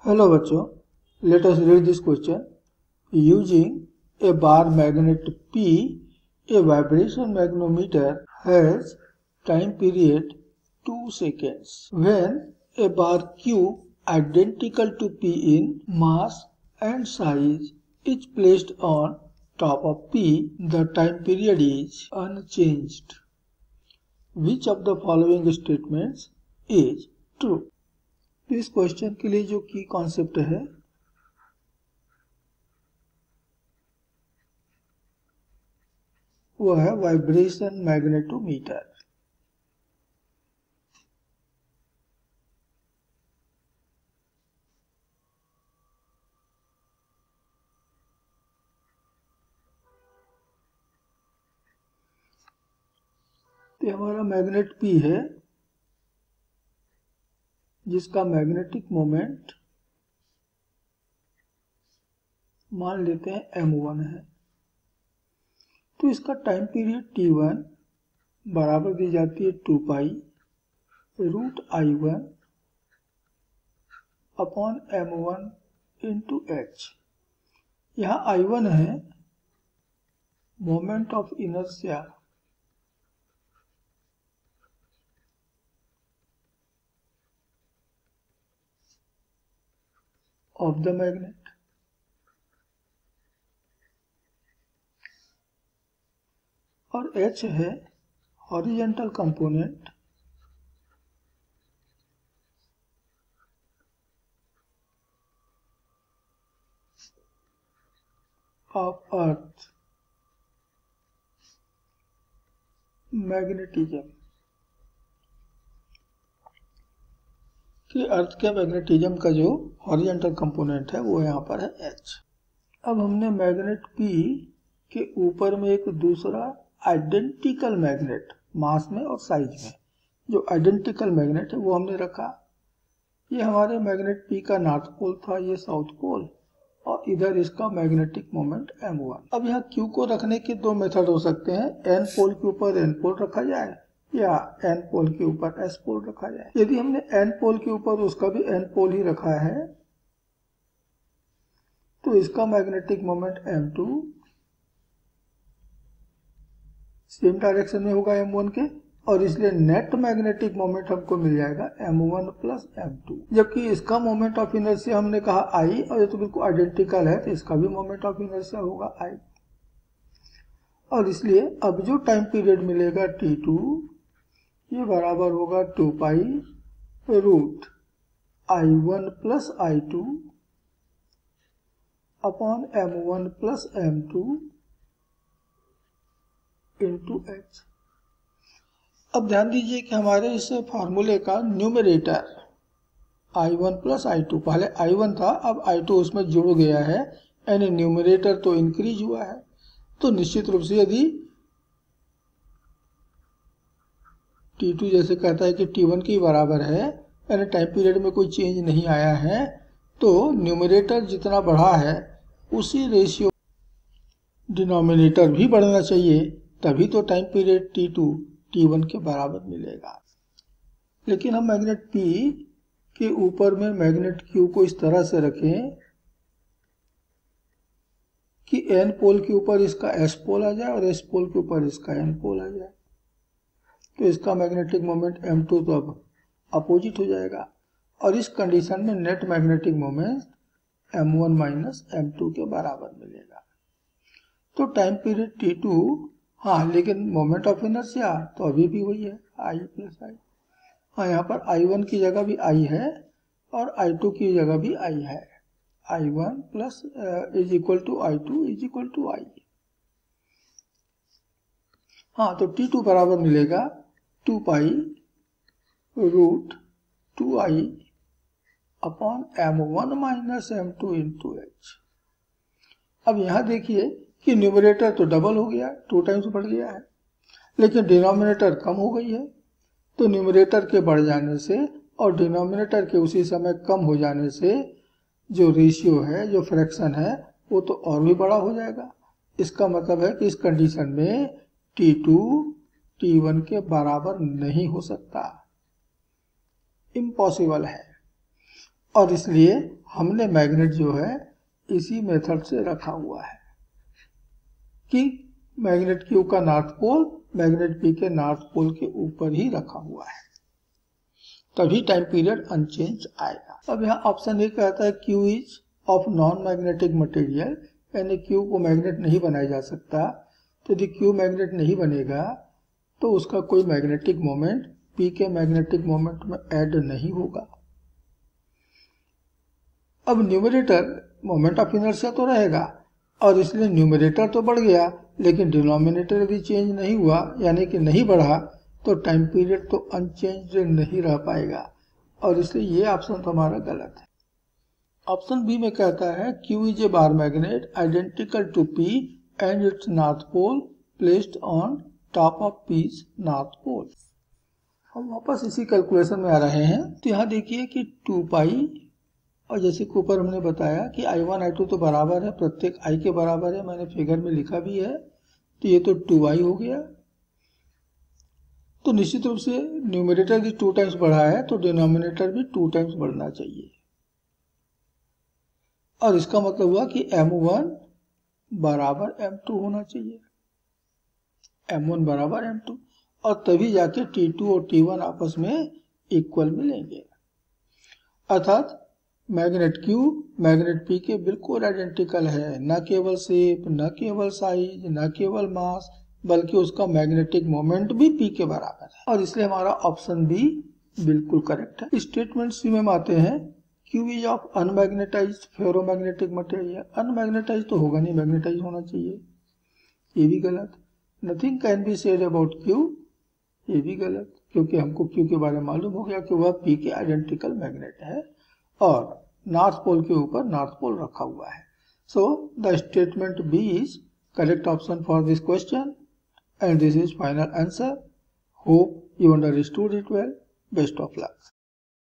Hello बच्चों, let us read this question. Using a bar magnet P, a vibration magnetometer has time period 2 seconds. When a bar Q identical to P in mass and size is placed on top of P, the time period is unchanged. Which of the following statements is true? तो इस question के लिए जो की concept है वो है vibration magnetometer. तो हमारा मैग्नेट P है जिसका मैग्नेटिक मोमेंट मान लेते हैं m1 है। तो इसका टाइम पीरियड t1 बराबर दी जाती है 2 pi root I1 upon m1 into h। यहाँ I1 है moment of inertia of the magnet, और H है horizontal component of earth magnetism, कि अर्थ के मैग्नेटिज्म का जो हॉरिजॉन्टल कंपोनेंट है वो यहाँ पर है H। अब हमने मैग्नेट P के ऊपर में एक दूसरा आइडेंटिकल मैग्नेट मास में और साइज में, जो आइडेंटिकल मैग्नेट है वो हमने रखा। ये हमारे मैग्नेट P का नॉर्थ पोल था, ये साउथ पोल, और इधर इसका मैग्नेटिक मोमेंट m1। अब यहाँ Q को रखने के दो मेथड हो सकते हैं, N पोल के ऊपर N पोल रखा जाए या N पोल के ऊपर S पोल रखा जाए। यदि हमने N पोल के ऊपर उसका भी N पोल ही रखा है तो इसका magnetic moment m2 same direction में होगा m1 के, और इसलिए नेट मैग्नेटिक मोमेंट हमको मिल जाएगा m1 प्लस m2। जबकि इसका मोमेंट ऑफ इनर्शिया हमने कहा I, और ये तो बिल्कुल आइडेंटिकल है तो इसका भी मोमेंट ऑफ इनर्शिया होगा I। और इसलिए अब जो टाइम पीरियड मिलेगा t2 ये बराबर होगा 2 pi root I1 plus I2 upon m1 plus m2 into h। अब ध्यान दीजिए कि हमारे इस फार्मूले का न्यूमरेटर I1 प्लस I2, पहले I1 था अब I2 उसमें जुड़ गया है, यानी न्यूमरेटर तो इंक्रीज हुआ है। तो निश्चित रूप से यदि T2 जैसे कहता है कि T1 के बराबर है, यानी टाइम पीरियड में कोई चेंज नहीं आया है, तो न्यूमरेटर जितना बढ़ा है उसी रेशियो डिनोमिनेटर भी बढ़ना चाहिए, तभी तो टाइम पीरियड T2 T1 के बराबर मिलेगा। लेकिन हम मैग्नेट P के ऊपर में मैग्नेट Q को इस तरह से रखें कि N पोल के ऊपर इसका S पोल आ जाए और S पोल के ऊपर इसका N पोल आ जाए, तो इसका मैग्नेटिक मोमेंट m2 तो अब अपोजिट हो जाएगा, और इस कंडीशन में net magnetic moment m1 minus m2 के बराबर मिलेगा। तो टाइम पीरियड t2, हाँ, लेकिन मोमेंट ऑफ इनर्शिया तो अभी भी वही है I प्लस I। हाँ, यहाँ पर I1 की जगह भी I है और I2 की जगह भी I है। I1 plus is equal to I2 is equal to I। हाँ, तो T2 बराबर मिलेगा 2 pi root 2I upon m1 minus m2 into h। अब यहाँ देखिए कि न्यूमरेटर तो डबल हो गया, 2 टाइम्स बढ़ गया है, लेकिन डिनोमिनेटर कम हो गई है। तो न्यूमरेटर के बढ़ जाने से और डिनोमिनेटर के उसी समय कम हो जाने से जो रेशियो है, जो फ्रैक्शन है, वो तो और भी बड़ा हो जाएगा। इसका मतलब है कि इस कंडीशन में T2 T1 के बराबर नहीं हो सकता, इम्पॉसिबल है। और इसलिए हमने मैग्नेट जो है इसी मेथड से रखा हुआ है कि मैग्नेट क्यू का नॉर्थ पोल मैग्नेट पी के नॉर्थ पोल के ऊपर ही रखा हुआ है, तभी टाइम पीरियड अनचेंज आएगा। अब यहाँ ऑप्शन ए कहता है Q is of non magnetic material, यानी क्यू को मैग्नेट नहीं बनाया जा सकता। तो यदि क्यू मैग्नेट नहीं बनेगा तो उसका कोई मैग्नेटिक मोमेंट पी के मैग्नेटिक मोमेंट में ऐड नहीं होगा। अब न्यूमरेटर मोमेंट ऑफ इनर्शिया तो रहेगा और इसलिए न्यूमरेटर तो बढ़ गया, लेकिन डिनोमिनेटर यदि चेंज नहीं हुआ यानी कि नहीं बढ़ा तो टाइम पीरियड तो अनचेंज्ड नहीं रह पाएगा, और इसलिए ये ऑप्शन तो हमारा गलत है। ऑप्शन बी में कहता है Q is a bar magnet identical to P and its north pole placed on top of P's north pole. हम वापस इसी कैलकुलेशन में आ रहे हैं। तो यहाँ देखिए कि 2 पाई, और जैसे कि ऊपर हमने बताया कि I1 I2 तो बराबर है, प्रत्येक I के बराबर है, मैंने फिगर में लिखा भी है। तो ये तो 2I हो गया। तो निश्चित रूप से न्यूमरेटर भी 2 टाइम्स बढ़ा है तो डिनोमिनेटर भी 2 टाइम्स बढ़ना चाहिए, और इसका मतलब हुआ कि M1 बराबर M2 होना चाहिए, M1 बराबर M2, और तभी जाके T2 और T1 आपस में इक्वल मिलेंगे। अर्थात मैग्नेट Q मैग्नेट P के बिल्कुल आइडेंटिकल है, न केवल शेप, न केवल साइज, न केवल मास, बल्कि उसका मैग्नेटिक मोमेंट भी P के बराबर है, और इसलिए हमारा ऑप्शन बी बिल्कुल करेक्ट है। स्टेटमेंट सी में आते हैं Q is of unmagnetized ferromagnetic material. Unmagnetized तो होगा नहीं, मैग्नेटाइज होना चाहिए, ये भी गलत। Nothing can be said about Q, ये भी गलत, क्योंकि हमको Q के बारे में मालूम हो गया कि वह P के आइडेंटिकल मैग्नेट है और नॉर्थ पोल के ऊपर नॉर्थ पोल रखा हुआ है। So the statement B is correct option for this question and this is final answer. Hope you understood it well. Best of luck.